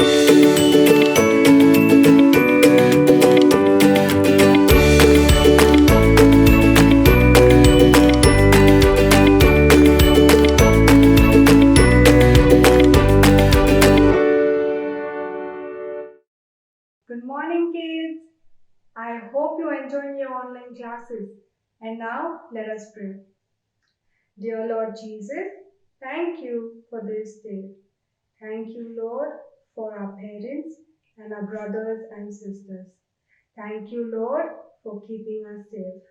Good morning, kids. I hope you enjoyed your online classes. And now let us pray. Dear Lord Jesus, thank you for this day. Thank you, Lord, for our parents and our brothers and sisters. Thank you, Lord, for keeping us safe.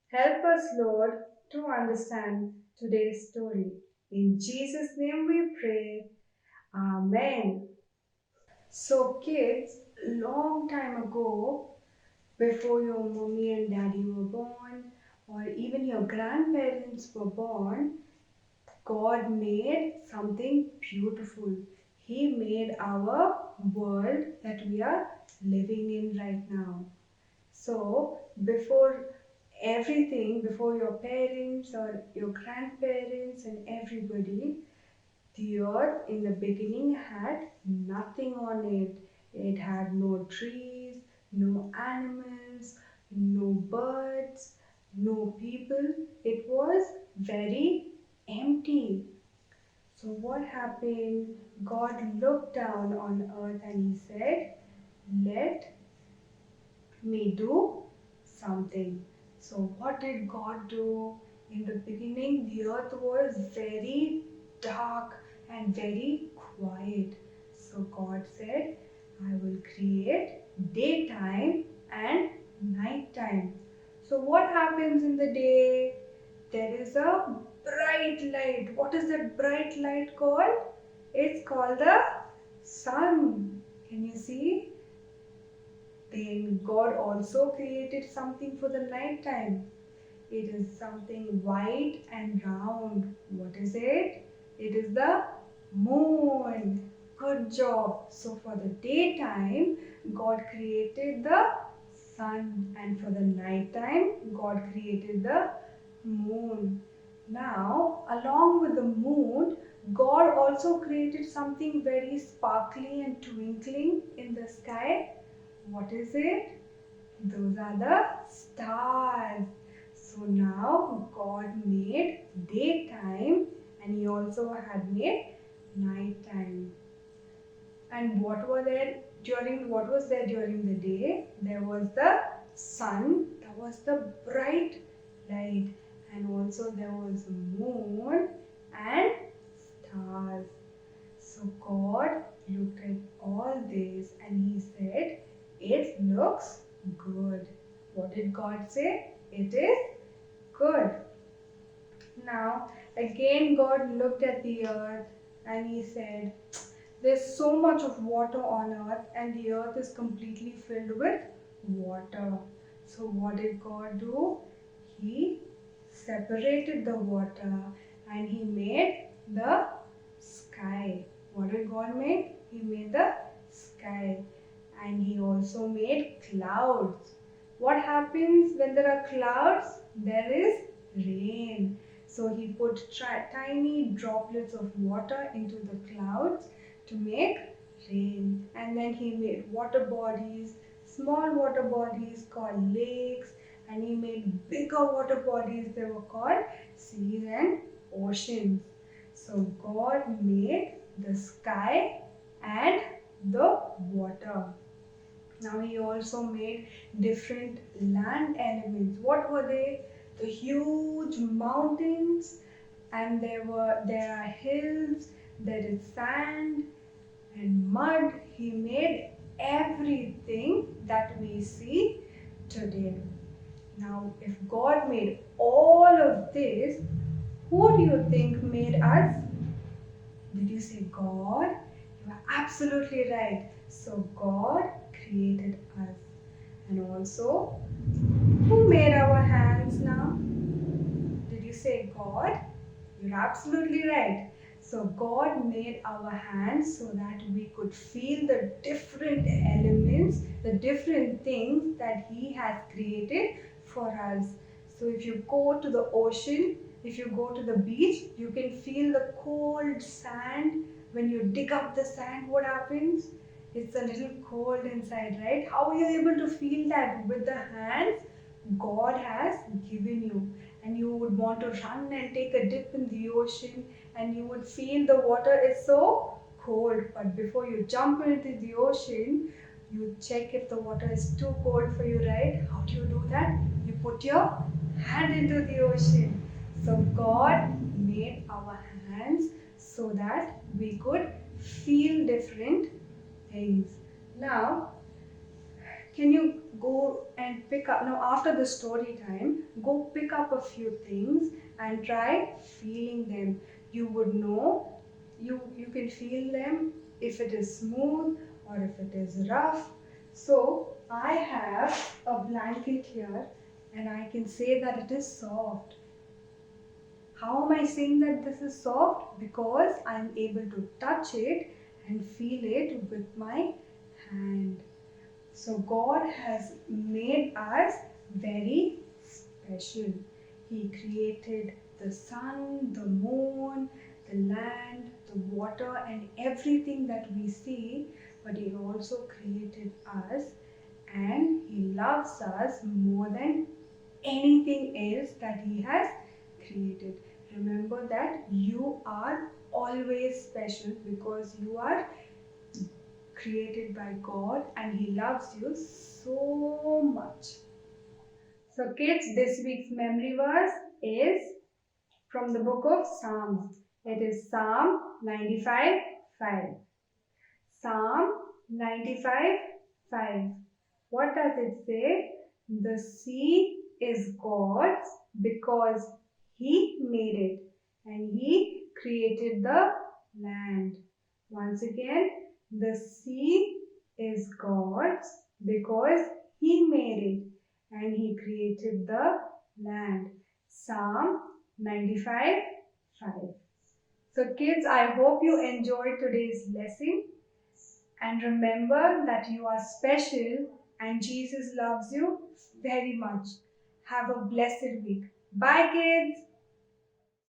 Help us, Lord, to understand today's story. In Jesus' name we pray. Amen. So, kids, long time ago, before your mommy and daddy were born, or even your grandparents were born, God made something beautiful. He made our world that we are living in right now. So, before everything, before your parents or your grandparents and everybody, the earth in the beginning had nothing on it. It had no trees, no animals, no birds, no people. It was very empty. So, what happened? God looked down on earth and He said, let me do something. So, what did God do? In the beginning, the earth was very dark and very quiet. So, God said, I will create daytime and nighttime. So, what happens in the day? There is a bright light. What is that bright light called? It's called the sun. Can you see? Then God also created something for the night time. It is something white and round. What is it? It is the moon. Good job. So for the daytime, God created the sun, and for the night time, God created the moon. Now, along with the moon, God also created something very sparkly and twinkling in the sky. What is it? Those are the stars. So now God made daytime and He also had made nighttime. And what was there during the day? There was the sun, that was the bright light, and also there was moon and stars. So God looked at all this and He said, it looks good. What did God say? It is good. Now, again, God looked at the earth and He said, there's so much of water on earth, and the earth is completely filled with water. So, what did God do? He separated the water and He made the sky. What did God make? He made the sky, and He also made clouds. What happens when there are clouds? There is rain. So He put tiny droplets of water into the clouds to make rain. And then He made water bodies, small water bodies called lakes, and He made bigger water bodies, they were called seas and oceans. So God made the sky and the water. Now He also made different land elements. What were they? The huge mountains, and there are hills, there is sand and mud. He made everything that we see today. Now, if God made all of this, who do you think made us? Did you say God? You are absolutely right. So, God created us. And also, who made our hands now? Did you say God? You're absolutely right. So God made our hands so that we could feel the different elements, the different things that He has created for us. So if you go to the ocean, if you go to the beach, you can feel the cold sand. When you dig up the sand, what happens? it's a little cold inside, right? How are you able to feel that? With the hands God has given you. And you would want to run and take a dip in the ocean, and you would feel the water is so cold. But before you jump into the ocean, you check if the water is too cold for you, right? How do you do that? You put your hand into the ocean. So God made our hands so that we could feel different things. Now, can you go and pick up, now after the story time, go pick up a few things and try feeling them. You would know, you can feel them if it is smooth or if it is rough. So I have a blanket here and I can say that it is soft. How am I saying that this is soft? Because I am able to touch it and feel it with my hand. So God has made us very special. He created the sun, the moon, the land, the water, and everything that we see, but He also created us, and He loves us more than anything else that He has created. Remember that you are always special because you are created by God and He loves you so much. So, kids, this week's memory verse is from the book of Psalms. It is Psalm 95:5. Psalm 95:5. What does it say? The sea is God's because He made it and He created the land. Once again, the sea is God's because He made it and He created the land. Psalm 95:5. So, kids, I hope you enjoyed today's lesson. And remember that you are special and Jesus loves you very much. Have a blessed week. Bye, kids.